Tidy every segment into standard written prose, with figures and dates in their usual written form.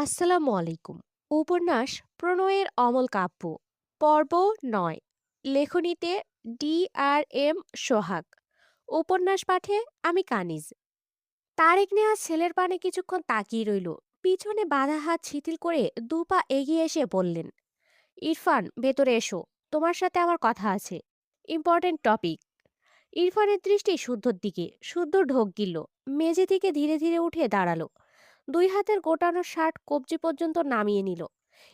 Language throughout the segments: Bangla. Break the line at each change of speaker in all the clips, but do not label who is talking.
আসসালামু আলাইকুম। উপন্যাস প্রণয়ের অমল কাব্য পর্ব ৯। লেখনীতে ডি আর এম সোহাগ। উপন্যাস পাঠে আমি কানিজ। তারেক নেওয়া ছেলের পানে কিছুক্ষণ তাকিয়ে রইল। পিছনে বাঁধা হাত শিথিল করে দুপা এগিয়ে এসে বললেন, ইরফান, ভেতরে এসো, তোমার সাথে আমার কথা আছে। Important topic. ইরফানের দৃষ্টি শুদ্ধর দিকে। শুদ্ধ ঢোক গিলল। মেঝে থেকে ধীরে ধীরে উঠে দাঁড়ালো। দুই হাতের গোটানো শার্ট কবজি পর্যন্ত নামিয়ে নিল।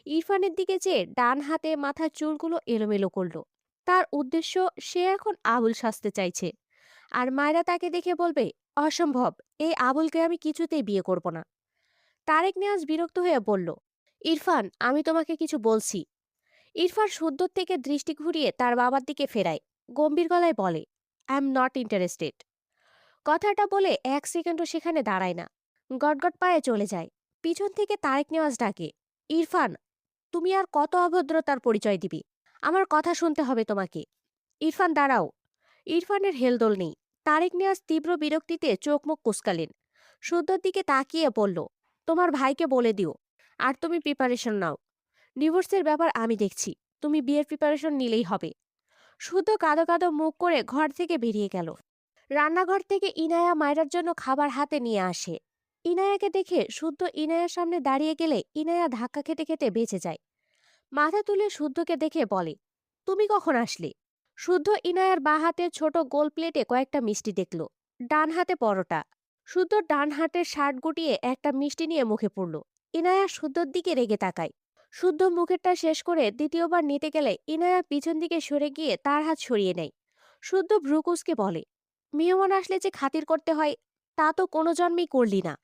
ইরফানের দিকে চেয়ে ডান হাতে মাথার চুলগুলো এলোমেলো করলো। তার উদ্দেশ্য, সে এখন আবুল সাজতে চাইছে। আর মায়েরা তাকে দেখে বলবে, অসম্ভব, এই আবুলকে আমি কিছুতেই বিয়ে করব না। তারেক নিয়াজ বিরক্ত হয়ে বলল, ইরফান, আমি তোমাকে কিছু বলছি। ইরফান শুদ্ধর থেকে দৃষ্টি ঘুরিয়ে তার বাবার দিকে ফেরায়। গম্ভীর গলায় বলে, আই এম নট ইন্টারেস্টেড। কথাটা বলে এক সেকেন্ডও সেখানে দাঁড়ায় না। গটগট পায়ে চলে যায়। পিছন থেকে তারেক নেওয়াজ ডাকে, ইরফান, তুমি আর কত অভদ্রতার পরিচয় দিবি? আমার কথা শুনতে হবে তোমাকে। ইরফান, দাঁড়াও। ইরফানের হেলদোল নেই। তারেক নেওয়াজ তীব্র বিরক্তিতে চোখ মুখ কুঁচকালেন। শুদ্ধর দিকে তাকিয়ে বলল, তোমার ভাইকে বলে দিও। আর তুমি প্রিপারেশন নাও। ডিভোর্সের ব্যাপার আমি দেখছি। তুমি বিয়ের প্রিপারেশন নিলেই হবে। শুদ্ধ কাঁদো কাঁদো মুখ করে ঘর থেকে বেরিয়ে গেল। রান্নাঘর থেকে ইনায়া মায়রার জন্য খাবার হাতে নিয়ে আসে। ইনায়াকে দেখে শুদ্ধ ইনায়ার সামনে দাঁড়িয়ে গেলে ইনায়া ধাক্কা খেতে খেতে বেঁচে যায়। মাথা তুলে শুদ্ধকে দেখে বলে, তুমি কখন আসলে? শুদ্ধ ইনায়ার বাঁ হাতের ছোট গোল প্লেটে কয়েকটা মিষ্টি দেখল। ডান হাতে পরোটা। শুদ্ধ ডান হাতের শার্ট গুটিয়ে একটা মিষ্টি নিয়ে মুখে পুরল। ইনায়া শুদ্ধর দিকে রেগে তাকায়। শুদ্ধ মুখেরটা শেষ করে দ্বিতীয়বার নিতে গেলে ইনায়া পিছন দিকে সরে গিয়ে তার হাত সরিয়ে নেয়। শুদ্ধ ভ্রুকুসকে বলে, মেহমান আসলে যে খাতির করতে হয়, তা তো কোনো জন্মেই করলি না।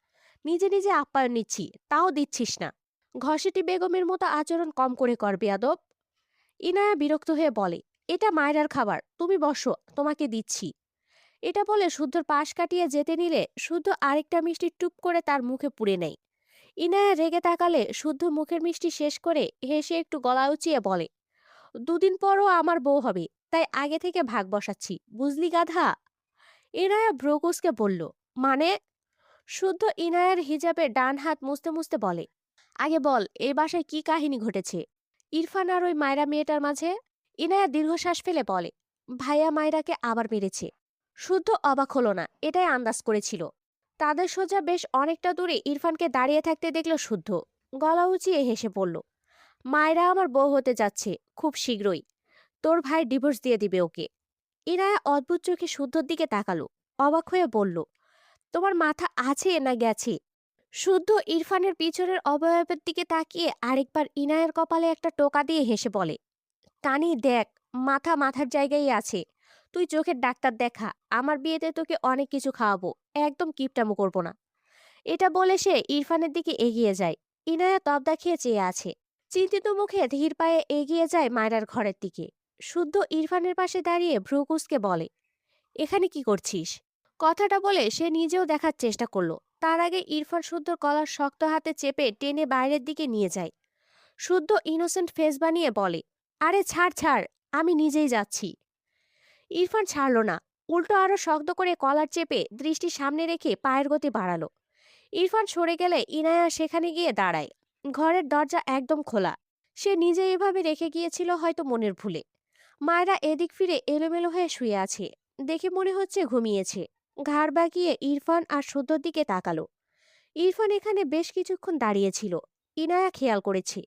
নিজে নিজে আপ্যায়ন নিচ্ছি, তাও দিচ্ছিস না। ঘসেটি বেগমের মতো আচরণ কম করে কর, বেয়াদব। ইনায়া বিরক্ত হয়ে বলে, এটা মায়রার খাবার, তুমি বসো, তোমাকে দিচ্ছি। এটা বলে শুদ্ধর পাশ কাটিয়ে যেতে নিলে শুদ্ধ আরেকটা মিষ্টি টুপ করে তার মুখে পুড়ে নেয়। ইনায়া রেগে তাকালে শুদ্ধ মুখের মিষ্টি শেষ করে হেসে একটু গলা উঁচিয়ে বলে, দুদিন পরও আমার বউ হবে, তাই আগে থেকে ভাগ বসাচ্ছি, বুঝলি গাধা? ইনায়া ভ্রুকুসকে বলল, মানে? শুদ্ধ ইনায়ার হিজাবে ডান হাত মুছতে মুছতে বলে, আগে বল, এই বাসায় কি কাহিনী ঘটেছে ইরফান আর ওই মায়রা মেয়েটার মাঝে? ইনায়া দীর্ঘশ্বাস ফেলে বলে, ভাইয়া মায়রাকে আবার মেরেছে। শুদ্ধ অবাক হলো না, এটাই আন্দাজ করেছিল। তাদের সোজা বেশ অনেকটা দূরে ইরফানকে দাঁড়িয়ে থাকতে দেখল শুদ্ধ। গলা উঁচিয়ে হেসে পড়ল, মায়রা আমার বউ হতে যাচ্ছে খুব শীঘ্রই। তোর ভাই ডিভোর্স দিয়ে দিবে ওকে। ইনায়া অদ্ভুত চোখে শুদ্ধর দিকে তাকালো। অবাক হয়ে বলল, তোমার মাথা আছে না গেছে? শুদ্ধ ইরফানের পিছনের অবয়বের দিকে তাকিয়ে আরেকবার ইনায়ের কপালে একটা টোকা দিয়ে হেসে বলে, কানি দেখ, মাথা মাথার জায়গায় আছে। তুই চোখের ডাক্তার দেখা, আমার বিয়েতে তোকে অনেক কিছু খাওয়াবো। একদম কিপটামো করবো না। এটা বলে সে ইরফানের দিকে এগিয়ে যায়। ইনায়া তব দেখিয়ে চেয়ে আছে। চিন্তিত মুখে ধীর পায়ে এগিয়ে যায় মায়রার ঘরের দিকে। শুদ্ধ ইরফানের পাশে দাঁড়িয়ে ভ্রুকুসকে বলে, এখানে কি করছিস? কথাটা বলে সে নিজেও দেখার চেষ্টা করলো। তার আগে ইরফান শুদ্ধর কলার শক্ত হাতে চেপে টেনে বাইরের দিকে নিয়ে যায়। শুদ্ধ ইনোসেন্ট ফেস বানিয়ে বলে, আরে ছাড় ছাড়, আমি নিজেই যাচ্ছি। ইরফান ছাড়ল না, উল্টো আরো শক্ত করে কলার চেপে দৃষ্টি সামনে রেখে পায়ের গতি বাড়ালো। ইরফান সরে গেলে ইনায়া সেখানে গিয়ে দাঁড়ায়। ঘরের দরজা একদম খোলা। সে নিজে এভাবে রেখে গিয়েছিল হয়তো মনের ভুলে। মায়েরা এদিক ফিরে এলোমেলো হয়ে শুয়ে আছে। দেখে মনে হচ্ছে ঘুমিয়েছে। ঘাড় বাঁকিয়ে ইরফান আর শুদ্ধর দিকে তাকালো। ইরফান এখানে বেশ কিছুক্ষণ দাঁড়িয়েছিল। ইনায়া খেয়াল করেছে,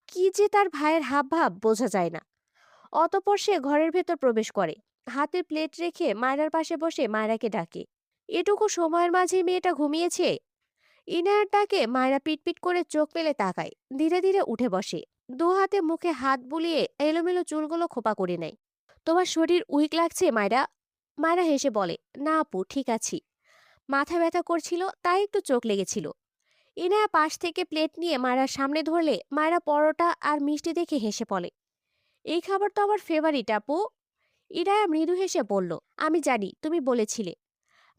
কি যে তার ভাইয়ের হাবভাব বোঝা যায় না। অতঃপর সে ঘরের ভেতর প্রবেশ করে। হাতে প্লেট রেখে মায়রার পাশে বসে মায়রাকে ডাকে। এটুকু সময়ের মাঝে মেয়েটা ঘুমিয়েছে। ইনায়ার ডাকে মায়রা পিটপিট করে চোখ মেলে তাকায়। ধীরে ধীরে উঠে বসে। দু হাতে মুখে হাত বুলিয়ে এলোমেলো চুলগুলো খোপা করে নেয়। তোমার শরীর উইক লাগছে মায়রা? মায়রা হেসে বলে, না আপু, ঠিক আছি। মাথা ব্যথা করছিল, তাই একটু চোখ লেগেছিল। ইনায়া পাশ থেকে প্লেট নিয়ে মায়রার সামনে ধরলে মায়রা পরোটা আর মিষ্টি দেখে হেসে বলে, এই খাবার তো আমার ফেভারিট আপু। ইনায়া মৃদু হেসে বলল, আমি জানি, তুমি বলেছিলে।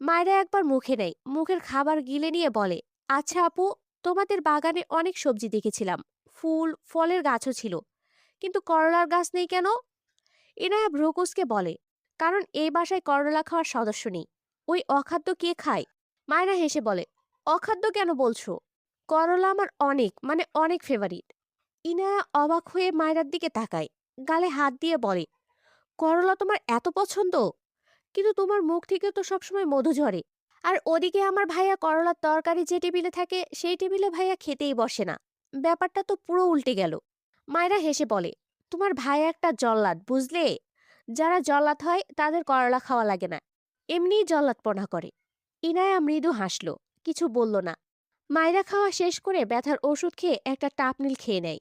মায়রা একবার মুখে নেয়, মুখের খাবার গিলে নিয়ে বলে, আচ্ছা আপু, তোমাদের বাগানে অনেক সবজি দেখেছিলাম, ফুল ফলের গাছও ছিল, কিন্তু করলার গাছ নেই কেন? ইনায়া ভ্রুকুসকে বলে, কারণ এই বাসায় করলা খাওয়ার সদস্য নেই। ওই অখাদ্য কে খায়? মায়রা হেসে বলে, অখাদ্য কেন বলছো? করলা আমার অনেক মানে অনেক ফেভারিট। ইনায়া অবাক হয়ে মায়রার দিকে তাকায়, গালে হাত দিয়ে বলে, করলা তোমার এত পছন্দ? কিন্তু তোমার মুখ থেকে তো সবসময় মধু ঝরে। আর ওদিকে আমার ভাইয়া করলার তরকারি যে টেবিলে থাকে সেই টেবিলে ভাইয়া খেতেই বসে না। ব্যাপারটা তো পুরো উল্টে গেল। মায়েরা হেসে বলে, তোমার ভাইয়া একটা জল্লাদ বুঝলে। যারা জল্লাদ হয় তাদের করলা খাওয়া লাগে না, এমনিই জল্লাদপনা করে। ইনায়া মৃদু হাসলো, কিছু বলল না। মায়েরা খাওয়া শেষ করে ব্যথার ওষুধ খেয়ে একটা টাপনিল খেয়ে নেয়।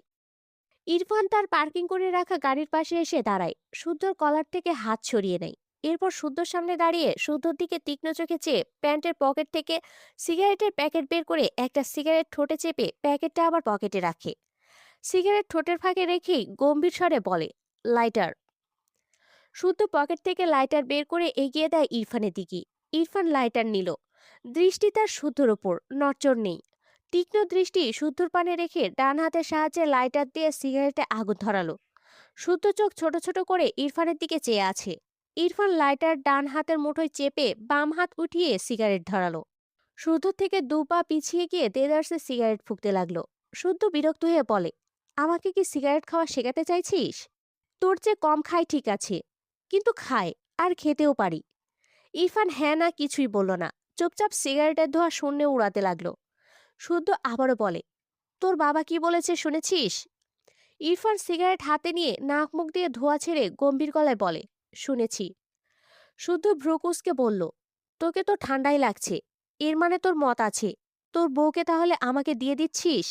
ইরফান তার পার্কিং করে রাখা গাড়ির পাশে এসে দাঁড়ায়, শুদ্ধর কলার থেকে হাত সরিয়ে নেয়। এরপর শুদ্ধর সামনে দাঁড়িয়ে শুদ্ধর দিকে তীক্ষ্ণ চোখে চেয়ে প্যান্টের পকেট থেকে সিগারেটের প্যাকেট বের করে একটা সিগারেট ঠোঁটে চেপে প্যাকেটটা আবার পকেটে রাখে। সিগারেট ঠোঁটের ফাঁকে রেখেই গম্ভীর স্বরে বলে, লাইটার। শুদ্ধ পকেট থেকে লাইটার বের করে এগিয়ে দেয় ইরফানের দিকে। ইরফান লাইটার নিল, দৃষ্টি তার শুদ্ধর ওপর, নড়চড় নেই। তীক্ষ্ণ দৃষ্টি শুদ্ধর পানে রেখে ডান হাতের সাহায্যে লাইটার দিয়ে সিগারেটে আগুন ধরালো। শুদ্ধ চোখ ছোট ছোট করে ইরফানের দিকে চেয়ে আছে। ইরফান লাইটার ডান হাতের মুঠোয় চেপে বাম হাত উঠিয়ে সিগারেট ধরালো। শুদ্ধ থেকে দু পা পিছিয়ে গিয়ে দেদারসে সিগারেট ফুঁকতে লাগলো। শুদ্ধ বিরক্ত হয়ে বলে, আমাকে কি সিগারেট খাওয়া শেখাতে চাইছিস? তোর চেয়ে কম খাই ঠিক আছে, কিন্তু খায়, আর খেতেও পারি। ইরফান হ্যাঁ না কিছুই বলল না, চুপচাপ সিগারেটের ধোঁয়া শূন্যে উড়াতে লাগলো। শুদ্ধ আবারও বলে, তোর বাবা কি বলেছে শুনেছিস? ইরফান সিগারেট হাতে নিয়ে নাক মুখ দিয়ে ধোঁয়া ছেড়ে গম্ভীর গলায় বলে, শুনেছি। শুদ্ধ ভ্রুকুসকে বলল, তোকে তো ঠান্ডাই লাগছে, এর মানে তোর মত আছে। তোর বউকে তাহলে আমাকে দিয়ে দিচ্ছিস?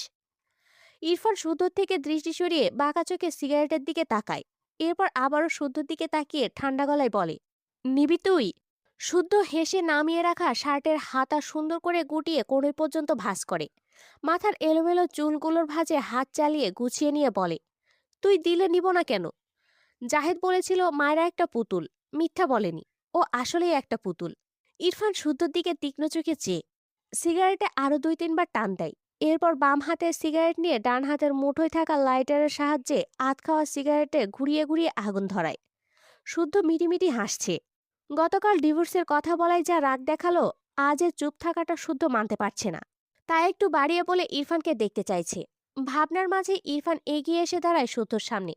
ইরফান শুদ্ধর থেকে দৃষ্টি সরিয়ে বাঁকা চোখে সিগারেটের দিকে তাকায়। এরপর আবারও শুদ্ধর দিকে তাকিয়ে ঠান্ডা গলায় বলে, নিবি তুই? শুদ্ধ হেসে নামিয়ে রাখা শার্টের হাতা সুন্দর করে গুটিয়ে কোণে পর্যন্ত ভাঁজ করে। মাথার এলোমেলো চুলগুলোর ভাঁজে হাত চালিয়ে গুছিয়ে নিয়ে বলে, তুই দিলে নিব না কেন? জাহেদ বলেছিল মায়েরা একটা পুতুল, মিথ্যা বলেনি। ও আসলেই একটা পুতুল। ইরফান শুদ্ধর দিকে তীক্ষ্ণ চোখে চেয়ে সিগারেটে আরো দুই তিনবার টান দেয়। এরপর বাম হাতের সিগারেট নিয়ে ডান হাতের মুঠোয় থাকা লাইটারের সাহায্যে আধ খাওয়া সিগারেটে ঘুরিয়ে ঘুরিয়ে আগুন ধরায়। শুদ্ধ মিটিমিটি হাসছে। গতকাল ডিভোর্সের কথা বলাই যা রাগ দেখালো, আজ এর চুপ থাকাটা শুদ্ধ মানতে পারছে না। তাই একটু বাড়িয়ে বলে ইরফানকে দেখতে চাইছে। ভাবনার মাঝে ইরফান এগিয়ে এসে দাঁড়ায় শুদ্ধর সামনে।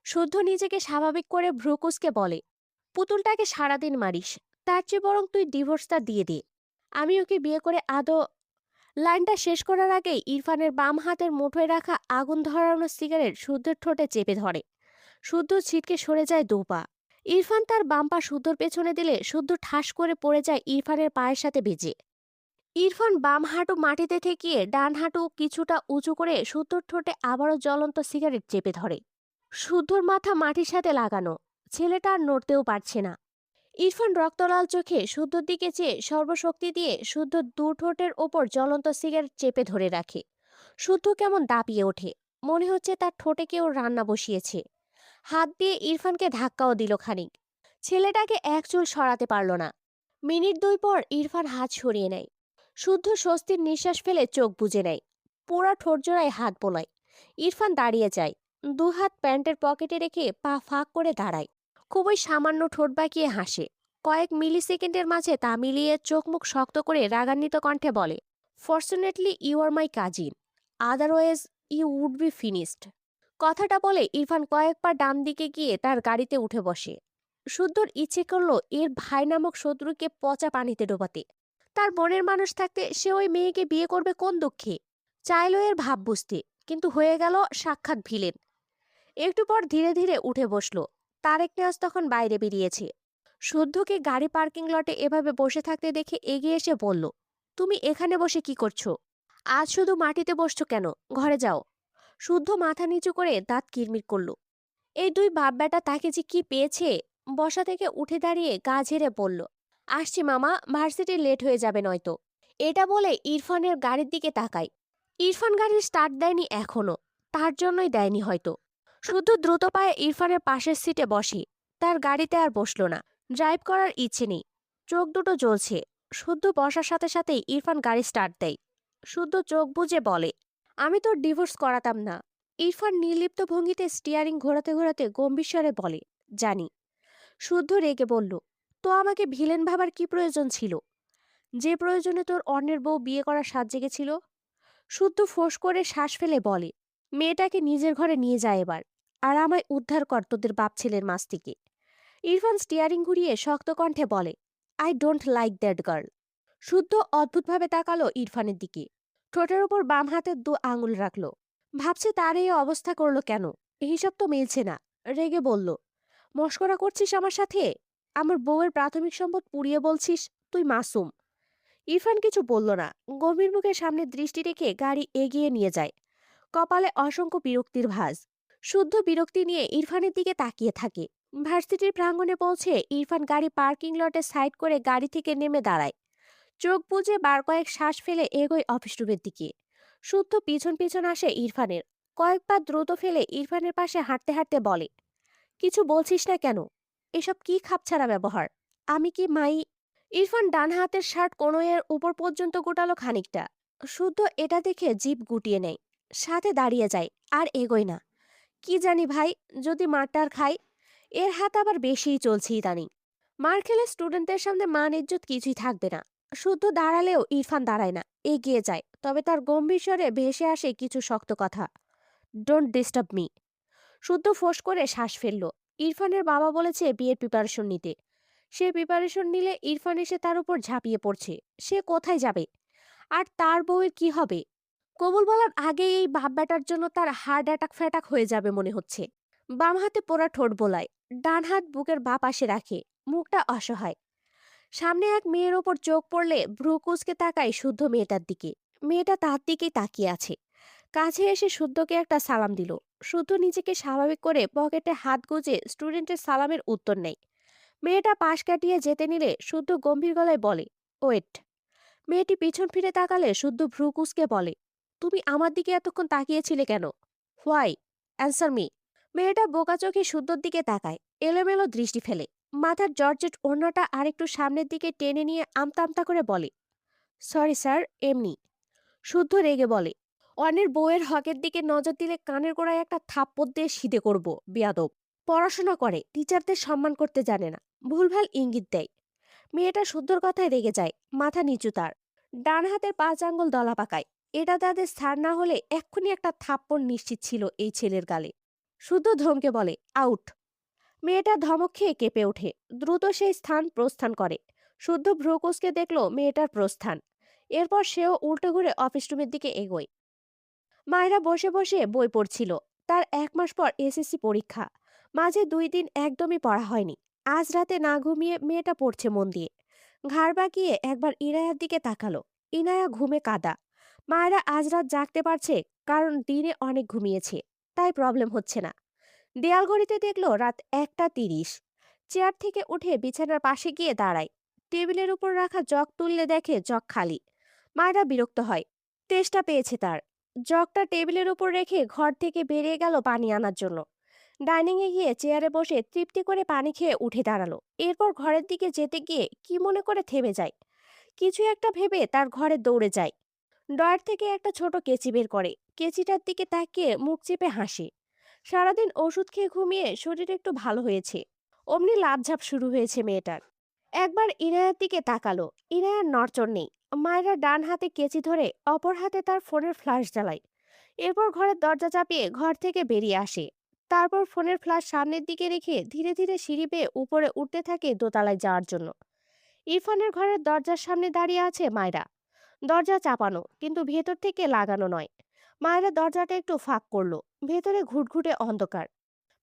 শুদ্ধ নিজেকে স্বাভাবিক করে ভ্রুকুসকে বলে, পুতুলটাকে সারাদিন মারিস, তার চেয়ে বরং তুই ডিভোর্সটা দিয়ে দে। আমি ওকে বিয়ে করে আদৌ। লাইনটা শেষ করার আগেই ইরফানের বাম হাতের মুঠোয় রাখা আগুন ধরানো সিগারেট শুদ্ধের ঠোঁটে চেপে ধরে। শুদ্ধ ছিটকে সরে যায় দু পা। ইরফান তার বাম পা শুদ্ধর পেছনে দিলে শুদ্ধ ঠাস করে পড়ে যায় ইরফানের পায়ের সাথে বেজে। ইরফান বাম হাঁটু মাটিতে ঠেকিয়ে ডান হাঁটু কিছুটা উঁচু করে শুদ্ধর ঠোঁটে আবারও জ্বলন্ত সিগারেট চেপে ধরে। শুদ্ধর মাথা মাটির সাথে লাগানো, ছেলেটা আর নড়তেও পারছে না। ইরফান রক্তলাল চোখে শুদ্ধর দিকে চেয়ে সর্বশক্তি দিয়ে শুদ্ধ দু ঠোঁটের ওপর জ্বলন্ত সিগারেট চেপে ধরে রাখে। শুদ্ধ কেমন দাপিয়ে ওঠে, মনে হচ্ছে তার ঠোঁটে কেউ রান্না বসিয়েছে। হাত দিয়ে ইরফানকে ধাক্কাও দিল খানিক। ছেলেটাকে এক চুল সরাতে পারল না। মিনিট দুই পর ইরফান হাত সরিয়ে নেয়। শুদ্ধ স্বস্তির নিঃশ্বাস ফেলে চোখ বুজে নেয়। পোড়া ঠোঁট জোড়ায় হাত বোলায়। ইরফান দাঁড়িয়ে যায়, দুহাত প্যান্টের পকেটে রেখে পা ফাঁক করে দাঁড়ায়। খুবই সামান্য ঠোঁট বাঁকিয়ে হাসে। কয়েক মিলি সেকেন্ডের মাঝে তা মিলিয়ে চোখ মুখ শক্ত করে রাগান্বিত কণ্ঠে বলে, fortunately you are my cousin, otherwise you would be finished. কথাটা বলে ইরফান কয়েকবার ডান দিকে গিয়ে তার গাড়িতে উঠে বসে। শুদ্ধর ইচ্ছে করলো এর ভাই নামক শত্রুকে পচা পানিতে ডোবাতে। তার মনের মানুষ থাকতে সে ওই মেয়েকে বিয়ে করবে কোন দুঃখে। চাইলো এর ভাব বুঝতে, কিন্তু হয়ে গেল সাক্ষাৎ ভিলেন। একটু পর ধীরে ধীরে উঠে বসলো। তারেক নিয়াজ তখন বাইরে বেরিয়েছে। শুদ্ধকে গাড়ি পার্কিং লটে এভাবে বসে থাকতে দেখে এগিয়ে এসে বলল, তুমি এখানে বসে কি করছো? আজ শুধু মাটিতে বসছো কেন? ঘরে যাও। শুদ্ধ মাথা নিচু করে দাঁত কিরমির করল। এই দুই বাপ বেটা তাকে যে কি পেয়েছে! বসা থেকে উঠে দাঁড়িয়ে গা ঝেড়ে বলল, আসছি মামা, ভার্সিটি লেট হয়ে যাবে নয়তো। এটা বলে ইরফানের গাড়ির দিকে তাকায়। ইরফান গাড়ির স্টার্ট দেয়নি এখনো, তার জন্যই দেয়নি হয়তো। শুধু দ্রুত পায়ে ইরফানের পাশের সিটে বসে। তার গাড়িতে আর বসলো না। ড্রাইভ করার ইচ্ছে নেই। চোখ দুটো জ্বলছে। শুদ্ধ বসার সাথে সাথেই ইরফান গাড়ি স্টার্ট দেয়। শুদ্ধ চোখ বুজে বলে, আমি তোর ডিভোর্স করাতাম না। ইরফান নির্লিপ্ত ভঙ্গিতে স্টিয়ারিং ঘোরাতে ঘোরাতে গম্ভীর স্বরে বলে, জানি। শুদ্ধ রেগে বলল, তো আমাকে ভিলেন ভাবার কি প্রয়োজন ছিল? যে প্রয়োজনে তোর অন্যের বউ বিয়ে করার সাজ জেগেছিল। শুদ্ধ ফোঁস করে শ্বাস ফেলে বলে, মেয়েটাকে নিজের ঘরে নিয়ে যায় এবার, আর আমায় উদ্ধার কর তোদের বাপ ছেলের মাছ থেকে। ইরফান স্টিয়ারিং ঘুরিয়ে শক্ত কণ্ঠে বলে, I don't like that girl. শুদ্ধ অদ্ভুতভাবে তাকালো ইরফানের দিকে, ঠোঁটের ওপর বাম হাতের দু আঙুল রাখলো। ভাবছে তার এই অবস্থা করলো কেন। এইসব তো মিলছে না। রেগে বলল, মস্করা করছিস আমার সাথে? আমার বউয়ের প্রাথমিক সম্পদ পুড়িয়ে বলছিস তুই মাসুম? ইরফান কিছু বলল না, গভীর মুখে সামনে দৃষ্টি রেখে গাড়ি এগিয়ে নিয়ে যায়। কপালে অসংখ্য বিরক্তির ভাঁজ। শুদ্ধ বিরক্তি নিয়ে ইরফানের দিকে তাকিয়ে থাকে। ভার্সিটির প্রাঙ্গণে পৌঁছে ইরফান গাড়ি পার্কিং লটে সাইড করে গাড়ি থেকে নেমে দাঁড়ায়। চোখ বুজে বার কয়েক শ্বাস ফেলে এগোয় অফিস রুমের দিকে। শুদ্ধ পিছন পিছন আসে ইরফানের। কয়েকবার দ্রুত ফেলে ইরফানের পাশে হাঁটতে হাঁটতে বলে, কিছু বলছিস না কেন? এসব কি খাপছাড়া ব্যবহার? আমি কি মাই? ইরফান ডান হাতের শার্ট কনুইয়ের উপর পর্যন্ত গোটালো খানিকটা। শুদ্ধ এটা দেখে জিভ গুটিয়ে নেয়, সাথে দাঁড়িয়ে যায়, আর এগোয় না। কি জানি ভাই, যদি মারটার খাই। এর হাত আবার বেশিই চলছে ইদানিং। মার খেলে স্টুডেন্টদের সামনে মান ইজ্জত কিছুই থাকবে না। শুদ্ধ দাঁড়ালেও ইরফান দাঁড়ায় না, এগিয়ে যায়, তবে তার গম্ভীর স্বরে ভেসে আসে কিছু শক্ত কথা। Don't disturb me. শুদ্ধ ফোঁস করে শ্বাস ফেলল। ইরফানের বাবা বলেছে বিয়ের প্রিপারেশন নিতে। সে প্রিপারেশন নিলে ইরফান এসে তার উপর ঝাঁপিয়ে পড়ছে। সে কোথায় যাবে? আর তার বউয়ের কি হবে? কবুল বলার আগে এই বাপ ব্যাটার জন্য তার হার্ট অ্যাটাক ফ্যাটাক হয়ে যাবে মনে হচ্ছে। বাম হাতে পোড়া ঠোঁট বোলায়, ডান হাত বুকের বাঁ পাশে রাখে, মুখটা অসহায়। সামনে এক মেয়ের ওপর চোখ পড়লে ভ্রু কুঁচকে তাকায় শুদ্ধ মেয়েটার দিকে। মেয়েটা তার দিকেই তাকিয়ে আছে। কাছে এসে শুদ্ধকে একটা সালাম দিল। শুদ্ধ নিজেকে স্বাভাবিক করে পকেটে হাত গুজে স্টুডেন্টের সালামের উত্তর নেয়। মেয়েটা পাশ কাটিয়ে যেতে নিলে শুদ্ধ গম্ভীর গলায় বলে, ওয়েট। মেয়েটি পিছন ফিরে তাকালে শুদ্ধ ভ্রু কুঁচকে বলে, তুমি আমার দিকে এতক্ষণ তাকিয়েছিলে কেন? হোয়াই? Answer me. মেয়েটা বোকা চোখে শুদ্ধর দিকে তাকায়, এলোমেলো দৃষ্টি ফেলে। মাথার জর্জেট ওড়নাটা আরেকটু সামনের দিকে টেনে নিয়ে আমতা আমতা করে বলে, সরি স্যার, এমনি। শুদ্ধ রেগে বলে, অন্যের বউয়ের হকের দিকে নজর দিলে কানের গোড়ায় একটা থাপ্পড় দিয়ে সিধে করব, বিয়াদব। পড়াশোনা করে, টিচারদের সম্মান করতে জানে না, ভুলভাল ইঙ্গিত দেয়। মেয়েটা শুদ্ধর কথায় রেগে যায়, মাথা নিচু তার। ডান হাতের 5 আঙ্গুল দলা পাকায়। এটা তাদের স্থান না হলে এক্ষুনি একটা থাপ্পড় নিশ্চিত ছিল এই ছেলের গালে। শুদ্ধ ধমকে বলে, আউট। মেয়েটা ধমক খেয়ে কেঁপে ওঠে, দ্রুত সেই স্থান প্রস্থান করে। শুদ্ধ ভ্রুকুচকে দেখলো মেয়েটার প্রস্থান। এরপর সেও উল্টো ঘুরে অফিস রুমের দিকে এগোয়। মায়েরা বসে বসে বই পড়ছিল। তার 1 মাস পর এসএসসি পরীক্ষা। মাঝে 2 দিন একদমই পড়া হয়নি। আজ রাতে না ঘুমিয়ে মেয়েটা পড়ছে মন দিয়ে। ঘাড় বাঁকিয়ে একবার ইনায়ার দিকে তাকালো। ইনায়া ঘুমে কাদা। মায়েরা আজ রাত জাগতে পারছে, কারণ দিনে অনেক ঘুমিয়েছে, তাই প্রবলেম হচ্ছে না। দেয়াল ঘড়িতে দেখলো রাত 1টা 30। চেয়ার থেকে উঠে বিছানার পাশে গিয়ে দাঁড়ায়। টেবিলের উপর রাখা জগ তুললে দেখে জগ খালি। মায়েরা বিরক্ত হয়। তেষ্টা পেয়েছে তার। জগটা টেবিলের উপর রেখে ঘর থেকে বেরিয়ে গেল পানি আনার জন্য। ডাইনিংয়ে গিয়ে চেয়ারে বসে তৃপ্তি করে পানি খেয়ে উঠে দাঁড়ালো। এরপর ঘরের দিকে যেতে গিয়ে কি মনে করে থেমে যায়। কিছু একটা ভেবে তার ঘরে দৌড়ে যায়। ডয়ার থেকে একটা ছোট কেচি বের করে। কেচিটার দিকে তাকিয়ে মুখ চেপে হাসে। সারাদিন ওষুধ খেয়ে ঘুমিয়ে শরীর একটু ভালো হয়েছে। অমনি লাফঝাপ শুরু হয়েছে মেয়েটার। একবার ইনায়ার দিকে তাকালো। ইনায়ার নড়চড় নেই। মায়েরা ডান হাতে কেচি ধরে অপর হাতে তার ফোনের ফ্ল্যাশ জ্বালায়। এরপর ঘরের দরজা চাপিয়ে ঘর থেকে বেরিয়ে আসে। তারপর ফোনের ফ্ল্যাশ সামনের দিকে রেখে ধীরে ধীরে সিঁড়ি বেয়ে উপরে উঠতে থাকে দোতলায় যাওয়ার জন্য। ইরফানের ঘরের দরজার সামনে দাঁড়িয়ে আছে মায়রা। দরজা চাপানো, কিন্তু ভেতর থেকে লাগানো নয়। মায়েরা দরজাটা একটু ফাঁক করলো। ভেতরে ঘুটঘুটে অন্ধকার।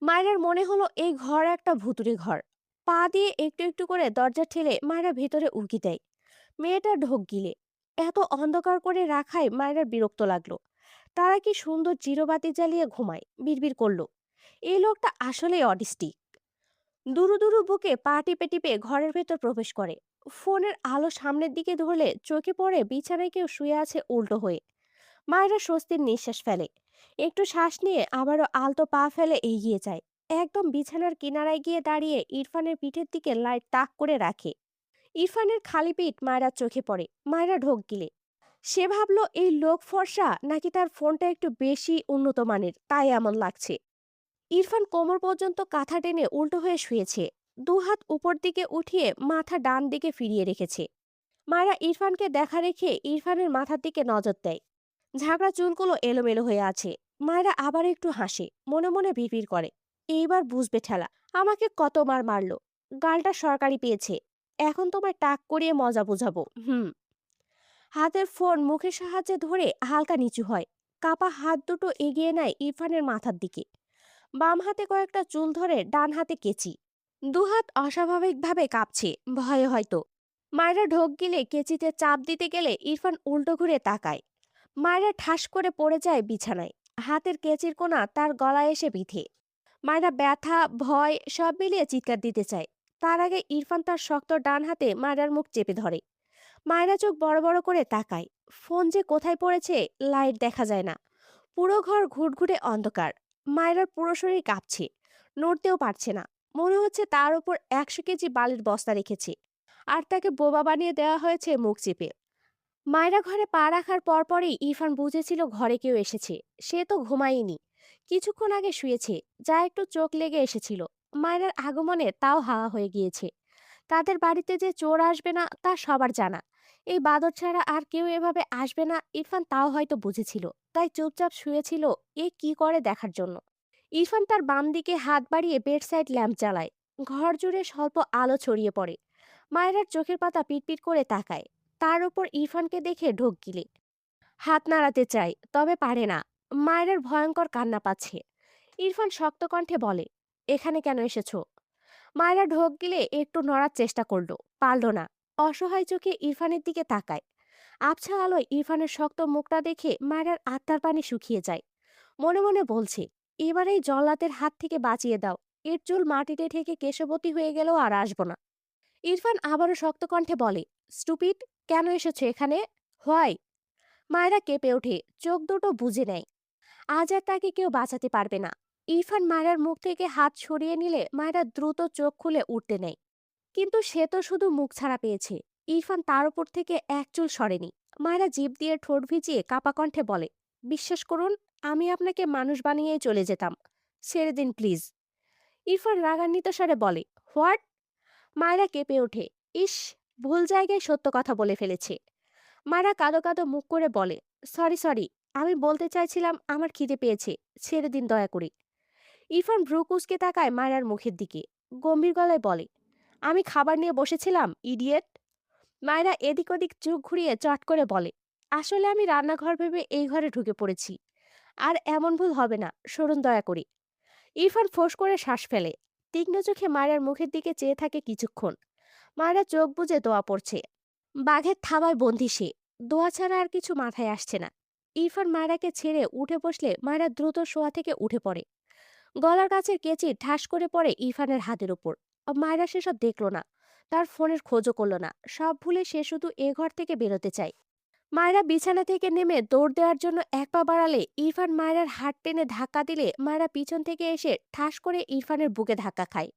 মায়ের মনে হলো এই ঘর একটা ভুতুড়ে ঘর। পা দিয়ে একটু একটু করে দরজা ঠেলে মায়েরা ভেতরে উকি দেয়। মেয়েটা ঢোক গিলে। এত অন্ধকার করে রাখায় মায়ের বিরক্ত লাগলো। তারা কি সুন্দর চিরবাতি জ্বালিয়ে ঘুমায়, বিড়বিড় করলো, এই লোকটা আসলেই অটিস্টিক। দুরু দুরু বুকে পা টিপে টিপে ঘরের ভেতর প্রবেশ করে। ফোনের আলো সামনের দিকে ধরলে চোখে পড়ে বিছানায় কেউ শুয়ে আছে উল্টো হয়ে। মায়েরা স্বস্তির নিঃশ্বাস ফেলে। একটু শ্বাস নিয়ে আবারও আলতো পা ফেলে এগিয়ে যায়। একদম বিছানার কিনারায় গিয়ে দাঁড়িয়ে ইরফানের পিঠের দিকে লাইট তাক করে রাখে। ইরফানের খালি পিঠ মায়েরার চোখে পড়ে। মায়েরা ঢোক গিলে। সে ভাবলো এই লোক ফর্সা নাকি তার ফোনটা একটু বেশি উন্নত মানের, তাই এমন লাগছে। ইরফান কোমর পর্যন্ত কাঁথা টেনে উল্টো হয়ে শুয়েছে। দুহাত উপর দিকে উঠিয়ে মাথা ডান দিকে ফিরিয়ে রেখেছে। মায়েরা ইরফানকে দেখা রেখে ইরফানের মাথার দিকে নজর দেয়। ঝাঁকড়া চুলগুলো এলোমেলো হয়ে আছে। মায়েরা আবার একটু হাসে, মনে মনে বিড়বিড় করে, এইবার বুঝবে ঠেলা। আমাকে কত মার মারলো, গালটা সরকারি পেয়েছে, এখন তোমায় টাক করিয়ে মজা বোঝাবো। হাতের ফোন মুখের সাহায্যে ধরে হালকা নিচু হয়। কাপা হাত দুটো এগিয়ে নেয় ইরফানের মাথার দিকে। বাম হাতে কয়েকটা চুল ধরে ডান হাতে কেচি। দুহাত অস্বাভাবিকভাবে কাঁপছে, ভয়ে হয়তো। মায়েরা ঢোক গিলে কেচিতে চাপ দিতে গেলে ইরফান উল্টো ঘুরে তাকায়। মায়েরা ঠাস করে পড়ে যায় বিছানায়। হাতের কেচির কোণা তার গলায় এসে বিঁধে। মায়েরা ব্যথা, ভয় সব মিলিয়ে চিৎকার দিতে চায়। তার আগে ইরফান তার শক্ত ডান হাতে মায়েরার মুখ চেপে ধরে। মায়েরা চোখ বড় বড় করে তাকায়। ফোন যে কোথায় পড়েছে, লাইট দেখা যায় না। পুরো ঘর ঘুটঘুটে অন্ধকার। মায়েরার পুরো শরীর কাঁপছে, নড়তেও পারছে না। মনে হচ্ছে তার উপর 100 কেজি বালির বস্তা রেখেছে, আর তাকে বোবা বানিয়ে দেওয়া হয়েছে মুখ চেপে। মায়েরা ঘরে পা রাখার পরপরই ইরফান বুঝেছিল ঘরে কেউ এসেছে। সে তো ঘুমায়নি, কিছুক্ষণ আগে শুয়েছে, যা একটু চোখ লেগে এসেছিল। মায়েরার আগমনে তাও হাওয়া হয়ে গিয়েছে। তাদের বাড়িতে যে চোর আসবে না তা সবার জানা। এই বাদর ছাড়া আর কেউ এভাবে আসবে না ইরফান তাও হয়তো বুঝেছিল। তাই চুপচাপ শুয়েছিল এ কি করে দেখার জন্য। ইরফান তার বাম দিকে হাত বাড়িয়ে বেড সাইড ল্যাম্প জ্বালায়। ঘর জুড়ে স্বল্প আলো ছড়িয়ে পড়ে। মায়েরার চোখের পাতা পিটপিট করে তাকায়। তার উপর ইরফানকে দেখে ঢোক গিলে হাত নাড়াতে চায়, তবে পারে না। মায়েরার ভয়ঙ্কর কান্না পাচ্ছে। ইরফান শক্ত কণ্ঠে বলে, এখানে কেন এসেছো? মায়েরা ঢোক গিলে একটু নড়ার চেষ্টা করলো, পারল না। অসহায় চোখে ইরফানের দিকে তাকায়। আবছা আলোয় ইরফানের শক্ত মুখটা দেখে মায়েরার আত্মার পানি শুকিয়ে যায়। মনে মনে বলছে, এবার এই জল্লাদের হাত থেকে বাঁচিয়ে দাও। এর চুল মাটিতে ঠেকে কেশবতী হয়ে গেলেও আর আসবো না। ইরফান আবারও শক্ত কণ্ঠে বলে, স্টুপিড, কেন এসেছো এখানে? হোয়াই? মায়েরা কেঁপে ওঠে, চোখ দুটো বুজে নেয়। আজ আর তাকে কেউ বাঁচাতে পারবে না। ইরফান মায়েরার মুখ থেকে হাত সরিয়ে নিলে মায়েরা দ্রুত চোখ খুলে উঠতে নেয়। কিন্তু সে তো শুধু মুখ ছাড়া পেয়েছে। ইরফান তার উপর থেকে এক চুল সরেনি। মায়েরা জিভ দিয়ে ঠোঁট ভিজিয়ে কাপা কণ্ঠে বলে, বিশ্বাস করুন, আমি আপনাকে মানুষ বানিয়েই চলে যেতাম। ছেড়ে দিন প্লিজ। ইরফান রাগান্বিত স্বরে বলে, হোয়াট? মায়েরা কেঁপে ওঠে, ইস, ভুল জায়গায় সত্য কথা বলে ফেলেছে। মায়েরা কাঁদো কাঁদো মুখ করে বলে, সরি সরি, আমি বলতে চাইছিলাম আমার খিদে পেয়েছে, ছেড়ে দিন দয়া করে। ইরফান ভ্রু কুঁচকে তাকায় মায়েরার মুখের দিকে, গম্ভীর গলায় বলে, আমি খাবার নিয়ে বসেছিলাম, ইডিয়েট। মায়েরা এদিক ওদিক চোখ ঘুরিয়ে চট করে বলে, আসলে আমি রান্নাঘর ভেবে এই ঘরে ঢুকে পড়েছি। আর এমন ভুল হবে না, সরুন দয়া করে। ইরফান ফোঁস করে শ্বাস ফেলে। তীক্ষ্ণ চোখে মায়েরার মুখের দিকে চেয়ে থাকে কিছুক্ষণ। মায়েরা চোখ বুজে দোয়া পড়ছে। বাঘের থাবায় বন্দি সে, দোয়া ছাড়া আর কিছু মাথায় আসছে না। ইরফান মায়েরাকে ছেড়ে উঠে বসলে মায়েরা দ্রুত শোয়া থেকে উঠে পড়ে। গলার কাছের কেচি ঠাস করে পড়ে ইরফানের হাতের উপর। মায়েরা সেসব দেখলো না, তার ফোনের খোঁজও করলো না। সব ভুলে সে শুধু এ ঘর থেকে বেরোতে চায়। মায়েরা বিছানা থেকে নেমে দৌড় দেওয়ার জন্য এক পা বাড়ালে ইরফান মায়েরার হাত টেনে ধাক্কা দিলে মায়েরা পিছন থেকে এসে ঠাস করে ইরফানের বুকে ধাক্কা খায়।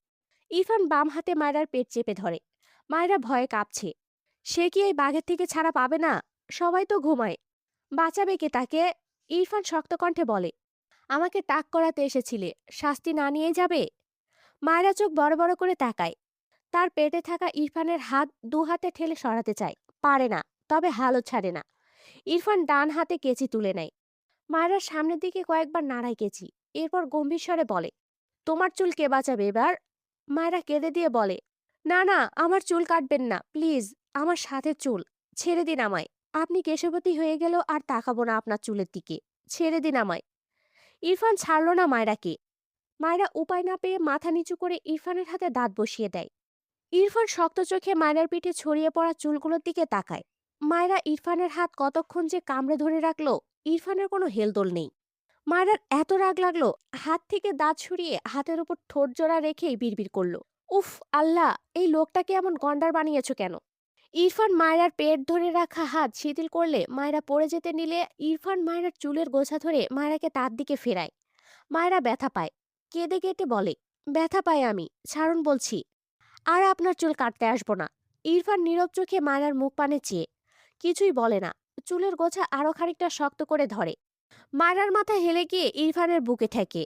ইরফান বাম হাতে মায়েরার পেট চেপে ধরে। মায়েরা ভয়ে কাঁপছে। সে কি এই বাঘের থেকে ছাড়া পাবে না? সবাই তো ঘুমায়, বাঁচাবে কে তাকে? ইরফান শক্ত কণ্ঠে বলে, আমাকে তাক করাতে এসেছিলে, শাস্তি না নিয়ে যাবে? মায়েরা চোখ বড় বড় করে তাকায়। তার পেটে থাকা ইরফানের হাত দু হাতে ঠেলে সরাতে চায়, পারে না, তবে হালও ছাড়ে না। ইরফান ডান হাতে কেচি তুলে নেয়। মায়েরার সামনের দিকে কয়েকবার নাড়ায় কেচি। এরপর গম্ভীর স্বরে বলে, তোমার চুল কে বাঁচাবে এবার? মায়েরা কেঁদে দিয়ে বলে, না না, আমার চুল কাটবেন না প্লিজ, আমার সাথে চুল, ছেড়ে দিন আমায়। আপনি কেশবতী হয়ে গেলেও আর তাকাবো না আপনার চুলের দিকে, ছেড়ে দিন আমায়। ইরফান ছাড়ল না মায়েরাকে। মায়েরা উপায় না পেয়ে মাথা নিচু করে ইরফানের হাতে দাঁত বসিয়ে দেয়। ইরফান শক্ত চোখে মায়েরার পিঠে ছড়িয়ে পড়া চুলগুলোর দিকে তাকায়। মায়েরা ইরফানের হাত কতক্ষণ যে কামড়ে ধরে রাখলো, ইরফানের কোনো হেলদোল নেই। মায়েরার এত রাগ লাগলো, হাত থেকে দাঁত সরিয়ে হাতের উপর ঠোঁট জোড়া রেখেই বিড়বিড় করলো, উফ আল্লাহ, এই লোকটাকে এমন গন্ডার বানিয়েছো কেন? ইরফান মায়েরার পেট ধরে রাখা হাত শিথিল করলে মায়েরা পড়ে যেতে নিলে ইরফান মায়েরার চুলের গোছা ধরে মায়েরাকে তার দিকে ফেরায়। মায়েরা ব্যথা পায়, কেঁদে কেটে বলে, ব্যথা পাই আমি, ছাড়ুন বলছি, আর আপনার চুল কাটতে আসবো না। ইরফান নীরব চোখে মায়েরার মুখ পানে চেয়ে কিছুই বলে না। চুলের গোছা আরো খানিকটা শক্ত করে ধরে। মায়েরার মাথা হেলে গিয়ে ইরফানের বুকে ঠেকে।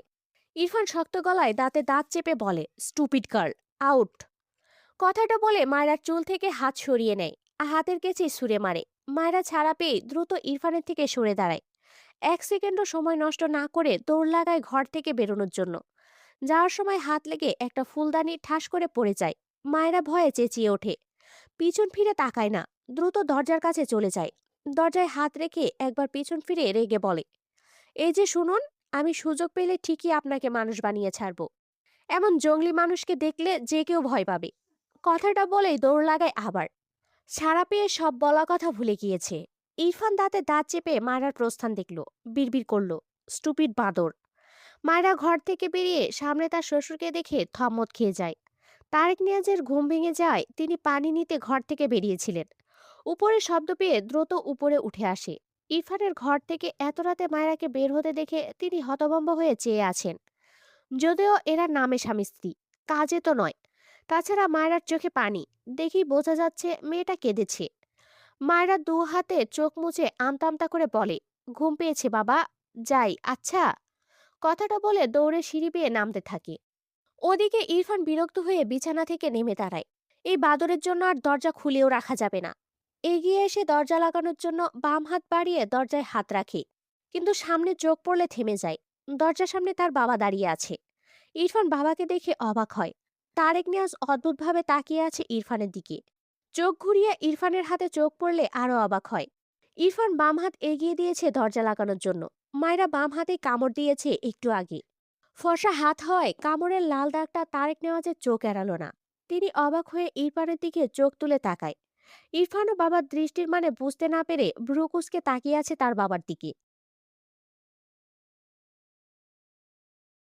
ইরফান শক্ত গলায় দাঁতে দাঁত চেপে বলে, স্টুপিড গার্ল, আউট। কথাটা বলে মায়েরার চুল থেকে হাত সরিয়ে নেয়। হাতের কেচি ছুঁড়ে মারে। মায়েরা ছাড়া পেয়ে দ্রুত ইরফানের থেকে সরে দাঁড়ায়। এক সেকেন্ডও সময় নষ্ট না করে দৌড় লাগায় ঘর থেকে বেরোনোর জন্য। যাওয়ার সময় হাত লেগে একটা ফুলদানি ঠাস করে পড়ে যায়। মায়েরা ভয়ে চেঁচিয়ে ওঠে। পিছন ফিরে তাকায় না, দ্রুত দরজার কাছে চলে যায়। দরজায় হাত রেখে একবার পিছন ফিরে রেগে বলে, এই যে শুনুন, আমি সুযোগ পেলে ঠিকই আপনাকে মানুষ বানিয়ে ছাড়বো। এমন জঙ্গলি মানুষকে দেখলে যে কেউ ভয় পাবে। কথাটা বলেই দৌড় লাগায় আবার। ছাড়া পেয়ে সব বলা কথা ভুলে গিয়েছে। ইরফান দাঁতে দাঁত চেপে মায়েরার প্রস্থান দেখলো। বিড়বিড় করলো, স্টুপিড বাঁদর। মায়েরা ঘর থেকে বেরিয়ে সামনে তার শ্বশুরকে দেখে থম্মত খেয়ে যায়। তারেক নিয়াজের ঘুম ভেঙে যায়, তিনি পানি নিতে ঘর থেকে বেরিয়েছিলেন। উপরে শব্দ পেয়ে দ্রুত উপরে উঠে আসে। ইরফানের ঘর থেকে এত রাতে মায়েরাকে বের হতে দেখে তিনি হতভম্ব হয়ে চেয়ে আছেন। যদিও এরা নামে স্বামী স্ত্রী, কাজে তো নয়। তাছাড়া মায়েরার চোখে পানি, দেখেই বোঝা যাচ্ছে মেয়েটা কেঁদেছে। মায়েরা দু হাতে চোখ মুছে আমতা আমতা করে বলে, ঘুম পেয়েছে বাবা, যাই আচ্ছা। কথাটা বলে দৌড়ে সিঁড়ি বেয়ে নামতে থাকে। ওদিকে ইরফান বিরক্ত হয়ে বিছানা থেকে নেমে দাঁড়ায়। এই বাদরের জন্য আর দরজা খুলেও রাখা যাবে না। এগিয়ে এসে দরজা লাগানোর জন্য বাম হাত বাড়িয়ে দরজায় হাত রাখে, কিন্তু সামনে চোখ পড়লে থেমে যায়। দরজার সামনে তার বাবা দাঁড়িয়ে আছে। ইরফান বাবাকে দেখে অবাক হয়। তারেক নিয়াজ অদ্ভুতভাবে তাকিয়ে আছে ইরফানের দিকে। চোখ ঘুরিয়ে ইরফানের হাতে চোখ পড়লে আরো অবাক হয়। ইরফান বাম হাত এগিয়ে দিয়েছে দরজা লাগানোর জন্য। মায়েরা বাম হাতে কামড় দিয়েছে একটু আগে। ফর্সা হাত হয় কামড়ের লাল দাগটা তারেক নেওয়াজের চোখ এড়ালো না। তিনি অবাক হয়ে ইরফানের দিকে চোখ তুলে তাকায়। ইরফানও বাবার দৃষ্টির মানে বুঝতে না পেরে ভ্রু কুঁচকে তাকিয়ে আছে তার বাবার দিকে।